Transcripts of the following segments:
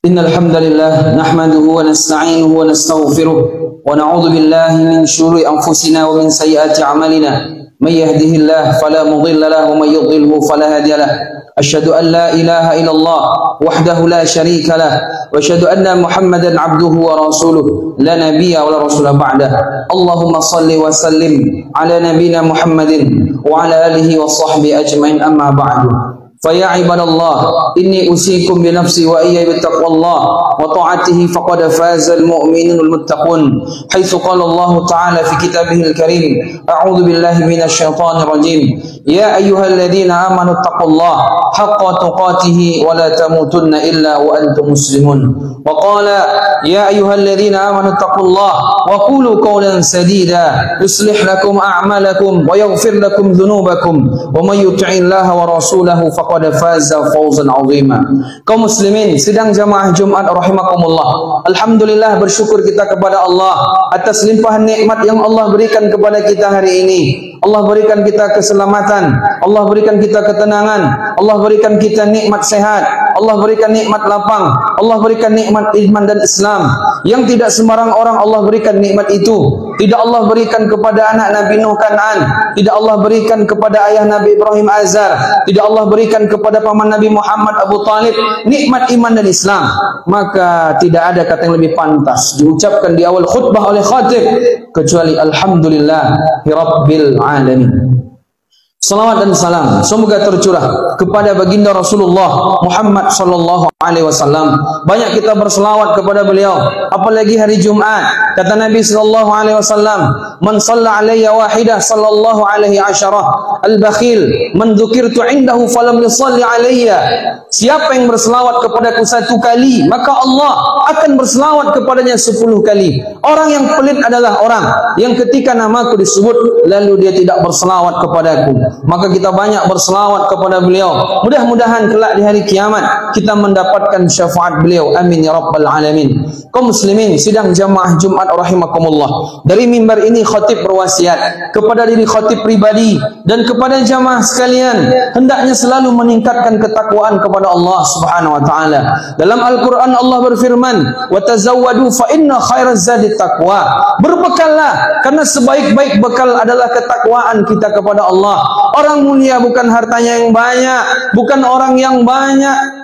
Innal hamdalillah nahmaduhu wa nasta'inuhu wa nastaghfiruh wa na'udzu billahi min shururi anfusina wa min sayyiati a'malina. May yahdihillahu fala mudilla lahu wa may yudlilhu fala hadiya lahu. Asyhadu an la ilaha illallah wahdahu la syarika lah wa asyhadu anna Muhammadan 'abduhu wa rasuluh la nabiyya wa la rasula ba'dah. Allahumma shalli wa sallim ala nabiyyina Muhammadin wa ala alihi wa sahbihi ajmain, amma ba'du. Faya ibadallah, inni usikum bi nafsi wa iyya bi taqwallah wa ta'atihi faqad fazal mu'minun wal muttaqun. Haitsu qala Allah ta'ala fi kitabihil karim, a'udzu billahi minasy syaithanir rajim. Ya ayyuhalladzina amanu taqullaha haqqa tuqatih wa la tamutunna illa wa antum muslimun. Wa qala ya ayyuhalladzina amanu taqullaha wa qulu qawlan sadida yuslih lakum a'malakum wa yaghfir lakum dhunubakum wa may yuti'illaha wa rasulahu faqad faza fawzan 'azima. Kaum muslimin sidang jamaah Jumat rahimakumullah. Alhamdulillah, bersyukur kita kepada Allah atas limpahan nikmat yang Allah berikan kepada kita hari ini. Allah berikan kita keselamatan, Allah berikan kita ketenangan, Allah berikan kita nikmat sehat, Allah berikan nikmat lapang, Allah berikan nikmat iman dan Islam yang tidak sembarang orang Allah berikan nikmat itu. Tidak Allah berikan kepada anak Nabi Nuh Kan'an, tidak Allah berikan kepada ayah Nabi Ibrahim Azar, tidak Allah berikan kepada paman Nabi Muhammad Abu Talib nikmat iman dan Islam. Maka tidak ada kata yang lebih pantas diucapkan di awal khutbah oleh khatib kecuali alhamdulillahi rabbil alamin. Salawat dan salam semoga tercurah kepada baginda Rasulullah Muhammad sallallahu alaihi wasallam. Banyak kita berselawat kepada beliau, apalagi hari Jumat. Kata Nabi sallallahu alaihi wasallam, "Man shalla alayya wahidah sallallahu alaihi asyarah. Al-bakhil man dzukirtu indahu falam yusalli alayya." Siapa yang berselawat kepadaku satu kali, maka Allah akan berselawat kepadanya 10 kali. Orang yang pelit adalah orang yang ketika namaku disebut lalu dia tidak berselawat kepadaku. Maka kita banyak berselawat kepada beliau. Mudah-mudahan kelak di hari kiamat kita mendapatkan syafaat beliau. Amin ya rabbal alamin. Kaum muslimin sidang jamaah Jumat rahimakumullah. Dari mimbar ini khatib berwasiat kepada diri khatib pribadi dan kepada jamaah sekalian, hendaknya selalu meningkatkan ketakwaan kepada Allah Subhanahu wa taala. Dalam Al-Qur'an Allah berfirman, "Wa tazawwadu fa inna khairaz zadi taqwa." Berbekallah karena sebaik-baik bekal adalah ketakwaan kita kepada Allah. Orang mulia bukan hartanya yang banyak, bukan orang yang banyak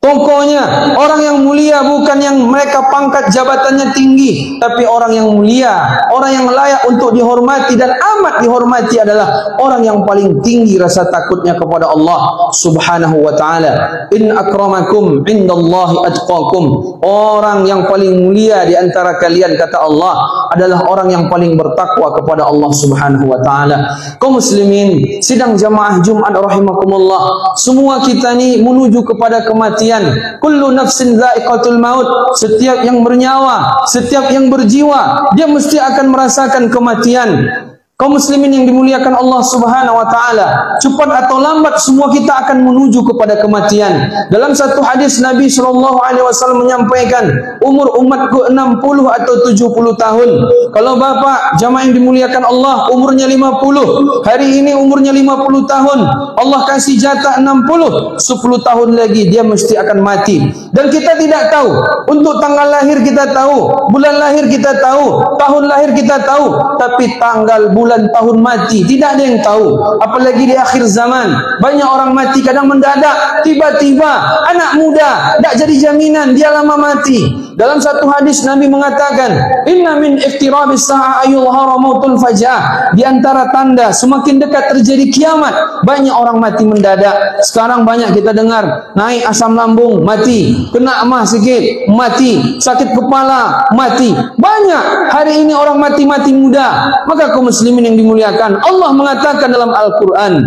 tokonya. Orang yang mulia bukan yang mereka pangkat jabatannya tinggi, tapi orang yang mulia, orang yang layak untuk dihormati dan amat dihormati adalah orang yang paling tinggi rasa takutnya kepada Allah Subhanahu wa taala. In akramakum indallahi atqakum. Orang yang paling mulia di antara kalian, kata Allah, adalah orang yang paling bertakwa kepada Allah Subhanahu wa taala. Kaum muslimin sidang jamaah Jumat rahimakumullah, semua kita ni menuju kepada kematian. Kullu nafsin dha'iqatul maut. Setiap yang bernyawa, setiap yang berjiwa, dia mesti akan merasakan kematian. Kaum muslimin yang dimuliakan Allah Subhanahu wa taala, cepat atau lambat semua kita akan menuju kepada kematian. Dalam satu hadis Nabi sallallahu alaihi wasallam menyampaikan, umur umatku 60 atau 70 tahun. Kalau bapak jamaah yang dimuliakan Allah umurnya 50, hari ini umurnya 50 tahun, Allah kasih jatah 60, 10 tahun lagi dia mesti akan mati. Dan kita tidak tahu, untuk tanggal lahir kita tahu, bulan lahir kita tahu, tahun lahir kita tahu, tapi tanggal, bulan, tahun mati tidak ada yang tahu. Apalagi di akhir zaman, banyak orang mati kadang mendadak, tiba-tiba anak muda, tak jadi jaminan dia lama mati. Dalam satu hadis Nabi mengatakan, inna min iftirabis sa'a ayuhara mautul faja'ah. Di antara tanda semakin dekat terjadi kiamat, banyak orang mati mendadak. Sekarang banyak kita dengar, naik asam lambung, mati, kena emah sikit, mati, sakit kepala, mati. Banyak hari ini orang mati-mati muda. Maka kaum muslimin yang dimuliakan, Allah mengatakan dalam Al-Quran,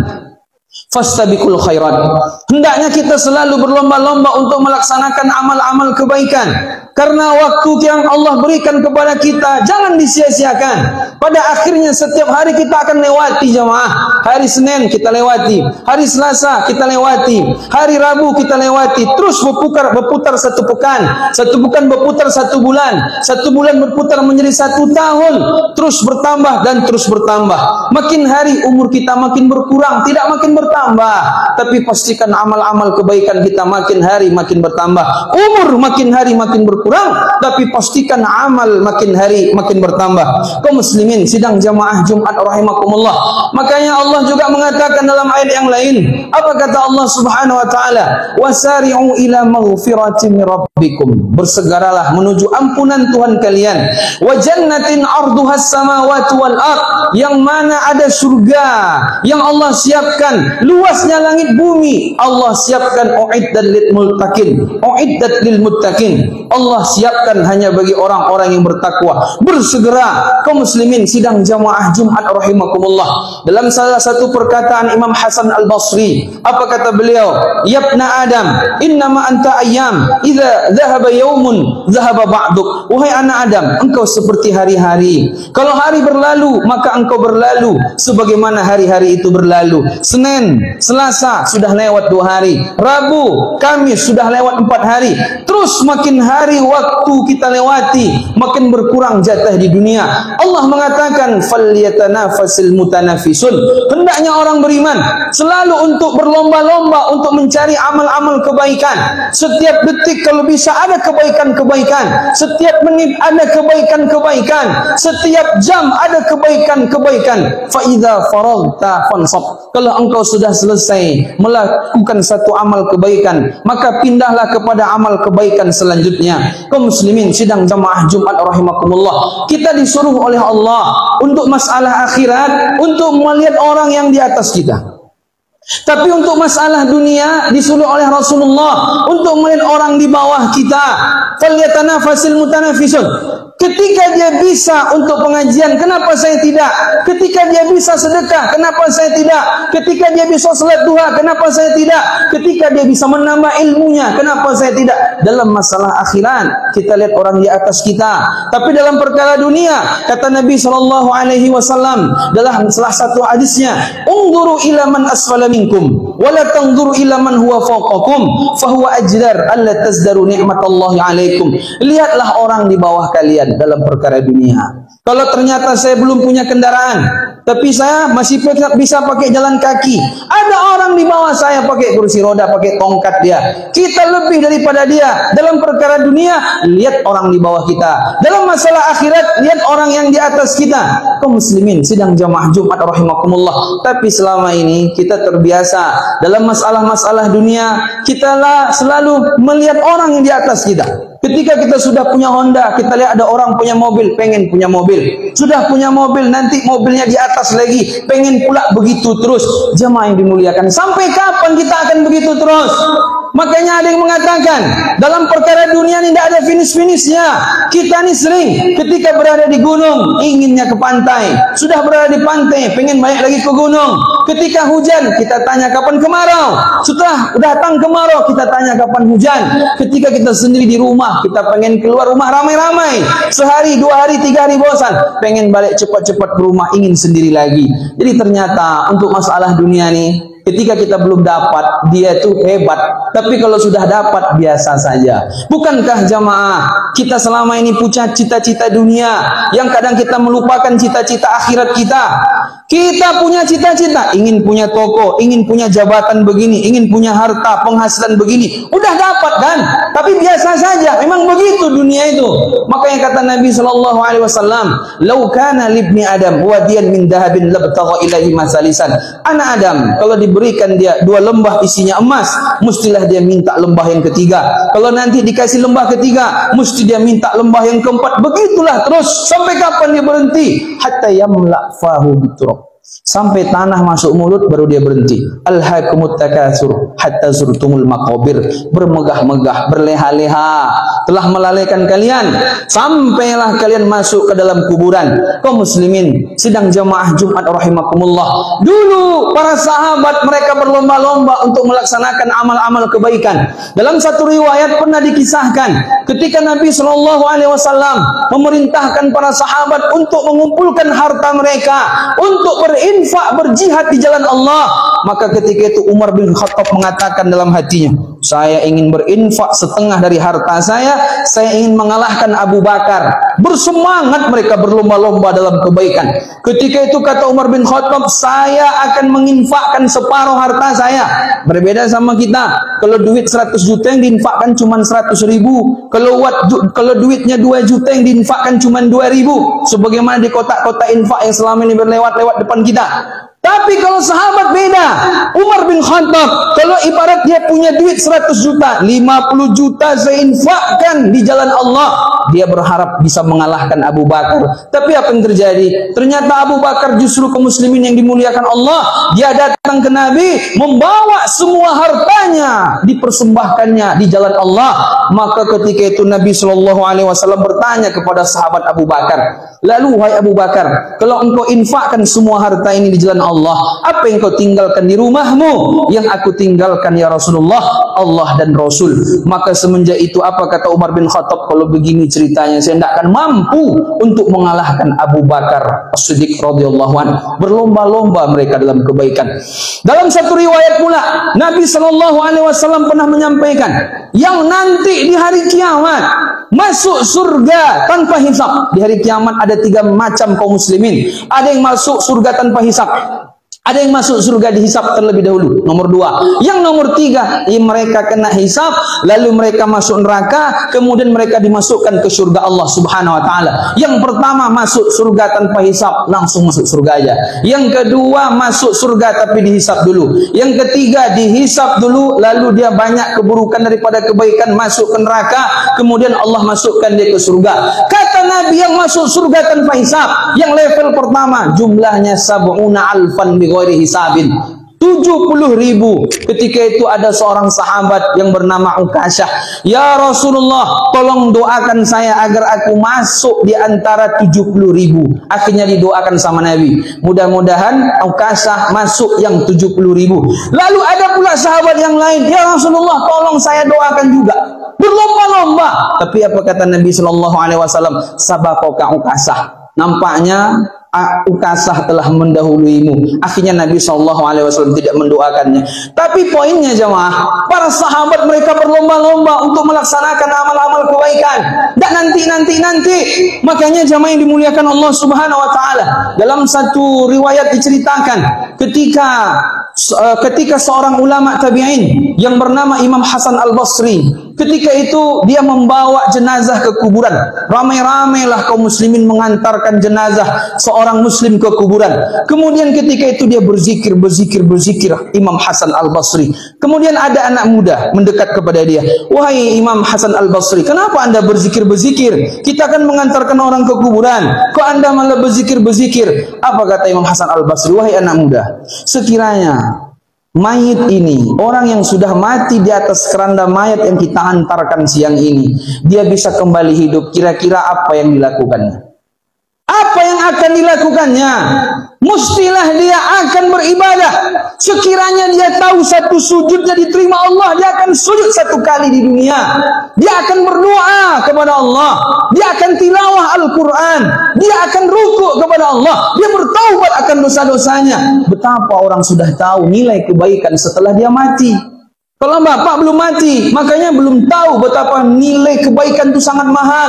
fastabiqul khairat. Hendaknya kita selalu berlomba-lomba untuk melaksanakan amal-amal kebaikan. Karena waktu yang Allah berikan kepada kita jangan disia-siakan. Pada akhirnya setiap hari kita akan lewati jamaah. Hari Senin kita lewati, hari Selasa kita lewati, hari Rabu kita lewati. Terus berputar satu pekan berputar 1 bulan, 1 bulan berputar menjadi 1 tahun. Terus bertambah dan terus bertambah. Makin hari umur kita makin berkurang, tidak makin bertambah. bertambah. Tapi pastikan amal-amal kebaikan kita makin hari makin bertambah. Umur makin hari makin berkurang, tapi pastikan amal makin hari makin bertambah. Kaum muslimin sidang jamaah Jumat rahimakumullah. Makanya Allah juga mengatakan dalam ayat yang lain, apa kata Allah Subhanahu wa taala? Wasari'u ila maghfiratin min rabbikum. Bersegeralah menuju ampunan Tuhan kalian. Wa jannatin 'arduhas samawati wal ard, yang mana ada surga yang Allah siapkan luasnya langit bumi. Allah siapkan uiddat lil muttaqin. Uiddat lil muttaqin. Allah siapkan hanya bagi orang-orang yang bertakwa. Bersegera kaum muslimin sidang jamaah Jumat rahimakumullah. Dalam salah satu perkataan Imam Hasan Al-Basri, apa kata beliau? Yabna Adam, innama anta ayyam, idza dhahaba yaumun dhahaba ba'duk. Wahai anak Adam, engkau seperti hari-hari. Kalau hari berlalu, maka engkau berlalu sebagaimana hari-hari itu berlalu. Senin, Selasa sudah lewat 2 hari, Rabu, Kamis sudah lewat 4 hari. Terus makin hari waktu kita lewati, makin berkurang jatah di dunia. Allah mengatakan falyatanafasil mutanafisun. Hendaknya orang beriman selalu untuk berlomba-lomba untuk mencari amal-amal kebaikan. Setiap detik kalau bisa ada kebaikan-kebaikan, setiap menit ada kebaikan-kebaikan, setiap jam ada kebaikan-kebaikan. Fa idza faraghta fansab. Kalau engkau sudah selesai melakukan satu amal kebaikan, maka pindahlah kepada amal kebaikan selanjutnya. Kaum muslimin sidang jamaah Jumat rahimakumullah, kita disuruh oleh Allah untuk masalah akhirat, untuk melihat orang yang di atas kita. Tapi untuk masalah dunia disuruh oleh Rasulullah untuk melihat orang di bawah kita. Falyatanafasil mutanafisun. Ketika dia bisa untuk pengajian, kenapa saya tidak? Ketika dia bisa sedekah, kenapa saya tidak? Ketika dia bisa salat duha, kenapa saya tidak? Ketika dia bisa menambah ilmunya, kenapa saya tidak? Dalam masalah akhirat kita lihat orang di atas kita. Tapi dalam perkara dunia, kata Nabi SAW dalam salah satu hadisnya, "Unzuru ila man asfala minkum, wa la tanzuru ila man huwa fawqakum, fa huwa ajdar alla tazdaru ni'matallahi 'alaikum." Lihatlah orang di bawah kalian dalam perkara dunia. Kalau ternyata saya belum punya kendaraan, tapi saya masih bisa pakai jalan kaki, ada orang di bawah saya pakai kursi roda, pakai tongkat dia, kita lebih daripada dia. Dalam perkara dunia, lihat orang di bawah kita. Dalam masalah akhirat, lihat orang yang di atas kita. Kaum muslimin sidang jamaah Jumat rahimakumullah. Tapi selama ini kita terbiasa dalam masalah-masalah dunia, kita selalu melihat orang yang di atas kita. Ketika kita sudah punya Honda, kita lihat ada orang punya mobil, pengen punya mobil. Sudah punya mobil, nanti mobilnya di atas lagi, pengen pula begitu terus. Jemaah yang dimuliakan, sampai kapan kita akan begitu terus? Makanya ada yang mengatakan, dalam perkara dunia ini tidak ada finish-finishnya. Kita ini sering ketika berada di gunung, inginnya ke pantai. Sudah berada di pantai, pengen balik lagi ke gunung. Ketika hujan, kita tanya kapan kemarau. Setelah datang kemarau, kita tanya kapan hujan. Ketika kita sendiri di rumah, kita pengen keluar rumah ramai-ramai. Sehari, 2 hari, 3 hari bosan, pengen balik cepat-cepat ke rumah, ingin sendiri lagi. Jadi ternyata untuk masalah dunia nih, ketika kita belum dapat, dia itu hebat. Tapi kalau sudah dapat, biasa saja. Bukankah jamaah, kita selama ini punya cita-cita dunia, yang kadang kita melupakan cita-cita akhirat kita. Kita punya cita-cita, ingin punya toko, ingin punya jabatan begini, ingin punya harta, penghasilan begini. Udah dapat kan? Tapi biasa saja. Memang begitu dunia itu. Makanya kata Nabi SAW, "Lau kana libni Adam wadiyan min dahabin labtagha ilaihi masalisan." Anak Adam, kalau diberikan dia 2 lembah isinya emas, mestilah dia minta lembah yang ketiga. Kalau nanti dikasih lembah ketiga, mesti dia minta lembah yang keempat. Begitulah terus. Sampai kapan dia berhenti? Hatta yamla fahu biturab. Sampai tanah masuk mulut baru dia berhenti. Alhaakumut takatsur hatta zurtumul maqabir. Bermegah-megah, berleha-leha telah melalaikan kalian sampailah kalian masuk ke dalam kuburan. Kaum muslimin sidang jamaah Jumat rahimakumullah. Dulu para sahabat mereka berlomba-lomba untuk melaksanakan amal-amal kebaikan. Dalam satu riwayat pernah dikisahkan ketika Nabi SAW memerintahkan para sahabat untuk mengumpulkan harta mereka untuk berinfak, berjihad di jalan Allah. Maka ketika itu Umar bin Khattab mengatakan dalam hatinya, Saya ingin berinfak setengah dari harta saya ingin mengalahkan Abu Bakar. Bersemangat mereka berlomba-lomba dalam kebaikan. Ketika itu kata Umar bin Khattab, saya akan menginfakkan separuh harta saya. Berbeda sama kita. Kalau duit 100 juta yang diinfakkan cuma 100 ribu. Kalau duitnya 2 juta yang diinfakkan cuma 2 ribu. Sebagaimana di kotak-kotak infak yang selama ini berlewat-lewat depan kita. Tapi kalau sahabat beda. Umar bin Khattab, kalau ibarat dia punya duit 100 juta, 50 juta saya infakkan di jalan Allah. Dia berharap bisa mengalahkan Abu Bakar. Tapi apa yang terjadi? Ternyata Abu Bakar justru kaum muslimin yang dimuliakan Allah. Dia datang ke Nabi, membawa semua hartanya, dipersembahkannya di jalan Allah. Maka ketika itu Nabi SAW bertanya kepada sahabat Abu Bakar, lalu wahai Abu Bakar, kalau engkau infakkan semua harta ini di jalan Allah, apa yang kau tinggalkan di rumahmu? Yang aku tinggalkan ya Rasulullah, Allah dan Rasul. Maka semenjak itu apa kata Umar bin Khattab, kalau begini ceritanya saya tidak akan mampu untuk mengalahkan Abu Bakar As-Siddiq radhiyallahu anhu. Berlomba-lomba mereka dalam kebaikan. Dalam satu riwayat pula Nabi SAW pernah menyampaikan, yang nanti di hari kiamat masuk surga tanpa hisab. Di hari kiamat ada 3 macam kaum muslimin. Ada yang masuk surga tanpa hisab, ada yang masuk surga dihisab terlebih dahulu, nomor 2. Yang nomor 3, mereka kena hisab, lalu mereka masuk neraka, kemudian mereka dimasukkan ke surga Allah Subhanahu wa taala. Yang pertama masuk surga tanpa hisab, langsung masuk surga aja. Yang kedua masuk surga tapi dihisab dulu. Yang ketiga dihisab dulu, lalu dia banyak keburukan daripada kebaikan, masuk ke neraka, kemudian Allah masukkan dia ke surga. Kata Nabi, yang masuk surga tanpa hisab, yang level pertama jumlahnya sab'una alfan ghairi hisabin, 70.000. Ketika itu ada seorang sahabat yang bernama Ukasyah, ya Rasulullah, tolong doakan saya agar aku masuk di antara 70.000. Akhirnya didoakan sama Nabi, mudah-mudahan Ukasyah masuk yang 70.000. Lalu ada pula sahabat yang lain, ya Rasulullah, tolong saya doakan juga. Berlomba-lomba. Tapi apa kata Nabi SAW? Sabaqaka Ukasyah. Nampaknya Ukasyah telah mendahuluimu. Akhirnya Nabi SAW tidak mendoakannya. Tapi poinnya jemaah, para sahabat mereka berlomba-lomba untuk melaksanakan amal-amal kebaikan. Dan nanti. Makanya jemaah yang dimuliakan Allah Subhanahu wa taala, dalam satu riwayat diceritakan ketika seorang ulama tabi'in yang bernama Imam Hasan Al-Basri, ketika itu dia membawa jenazah ke kuburan. Ramai-ramailah kaum muslimin mengantarkan jenazah seorang muslim ke kuburan. Kemudian ketika itu dia berzikir Imam Hasan Al-Basri. Kemudian ada anak muda mendekat kepada dia, wahai Imam Hasan Al-Basri, kenapa anda berzikir? Kita akan mengantarkan orang ke kuburan, kok anda malah berzikir? Apa kata Imam Hasan Al-Basri? Wahai anak muda, sekiranya mayit ini, orang yang sudah mati di atas keranda mayat yang kita antarkan siang ini, dia bisa kembali hidup, kira-kira apa yang dilakukannya? Apa yang akan dilakukannya? Mestilah dia akan beribadah. Sekiranya dia tahu satu sujudnya diterima Allah, dia akan sujud 1 kali di dunia. Dia akan berdoa kepada Allah. Dia akan tilawah Al-Quran. Dia akan rukuk kepada Allah. Dia bertaubat akan dosa-dosanya. Betapa orang sudah tahu nilai kebaikan setelah dia mati. Kalau bapak belum mati, makanya belum tahu betapa nilai kebaikan itu sangat mahal.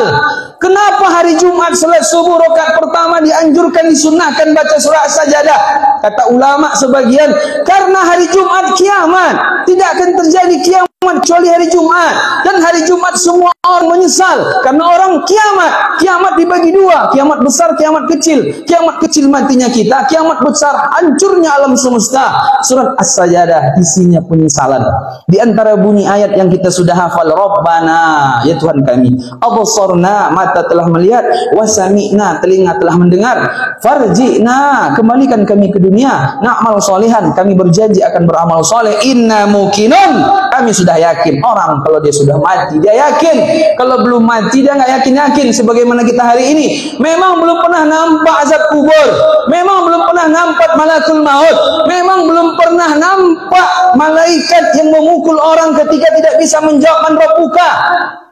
Kenapa hari Jumat salat subuh rakaat pertama dianjurkan, disunahkan baca surah As-Sajdah? Kata ulama sebagian, karena hari Jumat kiamat. Tidak akan terjadi kiamat kecuali hari Jumat. Dan hari Jumat semua orang menyesal, karena orang kiamat dibagi 2, kiamat besar, kiamat kecil. Kiamat kecil matinya kita, kiamat besar hancurnya alam semesta. Surat As-Sajdah isinya penyesalan. Di antara bunyi ayat yang kita sudah hafal, Rabbana, ya Tuhan kami, absarna, mata telah melihat, wasami'na, telinga telah mendengar, farji'na, kembalikan kami ke dunia, na'mal solihan, kami berjanji akan beramal soleh, inna mukinun, kami sudah yakin. Orang kalau dia sudah mati dia yakin, kalau belum mati dia nggak yakin. Sebagaimana kita hari ini memang belum pernah nampak azab kubur, memang belum pernah nampak malakul maut, memang belum pernah nampak malaikat yang memukul orang ketika tidak bisa menjawab man rabbuka.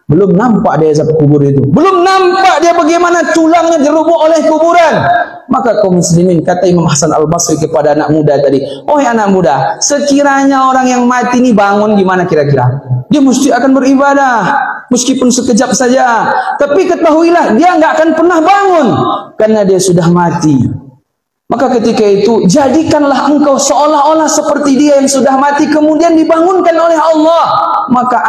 Belum nampak dia azab kubur itu, belum nampak dia bagaimana tulangnya dirubuk oleh kuburan. Maka kaum muslimin, kata Imam Hasan Al-Basri kepada anak muda tadi, oh anak muda, sekiranya orang yang mati ini bangun, gimana kira-kira? Dia mesti akan beribadah, meskipun sekejap saja. Tapi ketahuilah, dia nggak akan pernah bangun, karena dia sudah mati. Maka ketika itu, jadikanlah engkau seolah-olah seperti dia yang sudah mati, kemudian dibangunkan oleh Allah. Maka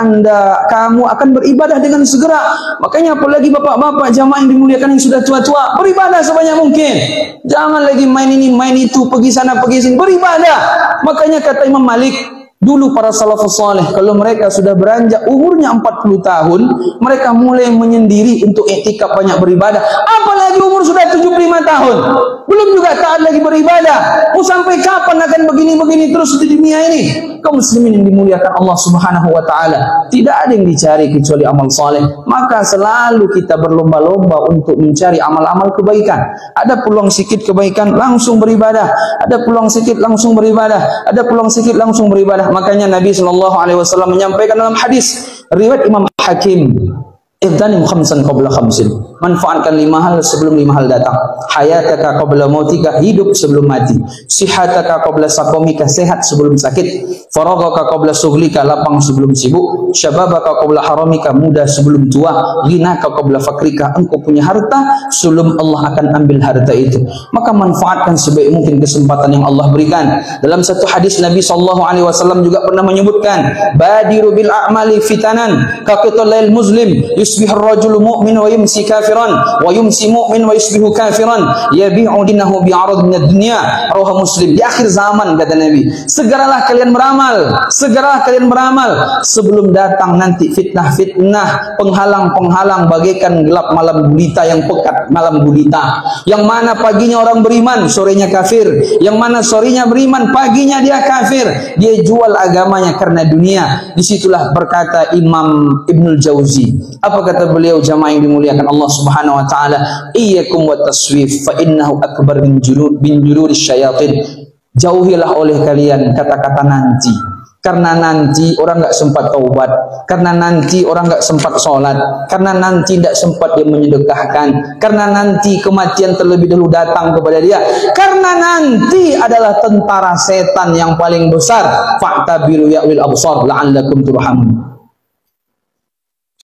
kamu akan beribadah dengan segera. Makanya apalagi bapak-bapak jamaah yang dimuliakan yang sudah tua-tua, beribadah sebanyak mungkin. Jangan lagi main ini, main itu, pergi sana, pergi sini, beribadah. Makanya kata Imam Malik, dulu para salafus saleh, kalau mereka sudah beranjak umurnya 40 tahun, mereka mulai menyendiri untuk iktikaf, banyak beribadah. Apalagi umur sudah 75 tahun, belum juga taat lagi beribadah. Mau sampai kapan akan begini-begini terus di dunia ini? Kaum muslimin yang dimuliakan Allah Subhanahu wa taala, tidak ada yang dicari kecuali amal saleh. Maka selalu kita berlomba-lomba untuk mencari amal-amal kebaikan. Ada peluang sedikit kebaikan, langsung beribadah. Ada peluang sedikit, langsung beribadah. Ada peluang sedikit, langsung beribadah. Makanya Nabi SAW menyampaikan dalam hadis riwayat Imam Hakim, Ightanim khamsan qabla khamsin. Manfaatkan 5 hal sebelum 5 hal datang. Hayataka qabla mautika, hidup sebelum mati. Sihataka qabla saqamika, sehat sebelum sakit. Faraghaka qabla sughlika, lapang sebelum sibuk. Syababaka qabla haramika, muda sebelum tua. Ghinaka qabla fakrika, engkau punya harta sebelum Allah akan ambil harta itu. Maka manfaatkan sebaik mungkin kesempatan yang Allah berikan. Dalam satu hadis Nabi SAW juga pernah menyebutkan, badiru bil a'mali fitanan kaqitalil muslim, yusbihur rajulu mu'min wa yumsi kafiran, wa yumsi mu'min wa yusbihu kafiran, yabi'u dinahu bi'arad minad dunya. Rawahu Muslim. Di akhir zaman kata Nabi, segeralah kalian beramal, segeralah kalian beramal sebelum datang nanti fitnah-fitnah, penghalang-penghalang bagaikan gelap malam gulita yang pekat malam gulita, yang mana paginya orang beriman, sorenya kafir, yang mana sorenya beriman, paginya dia kafir, dia jual agamanya karena dunia. Disitulah berkata Imam Ibnul Jauzi, apa kata beliau, jamaah yang dimuliakan Allah Subhanahu wa taala, iyyakum wat taswif fa innahu akbar min jururis syayatin. Jauhilah oleh kalian kata-kata nanti, karena nanti orang enggak sempat taubat, karena nanti orang enggak sempat sholat, karena nanti tidak sempat dia menyedekahkan, karena nanti kematian terlebih dahulu datang kepada dia, karena nanti adalah tentara setan yang paling besar. Fa'tabiru ya'wil absar la'allakum turhamun.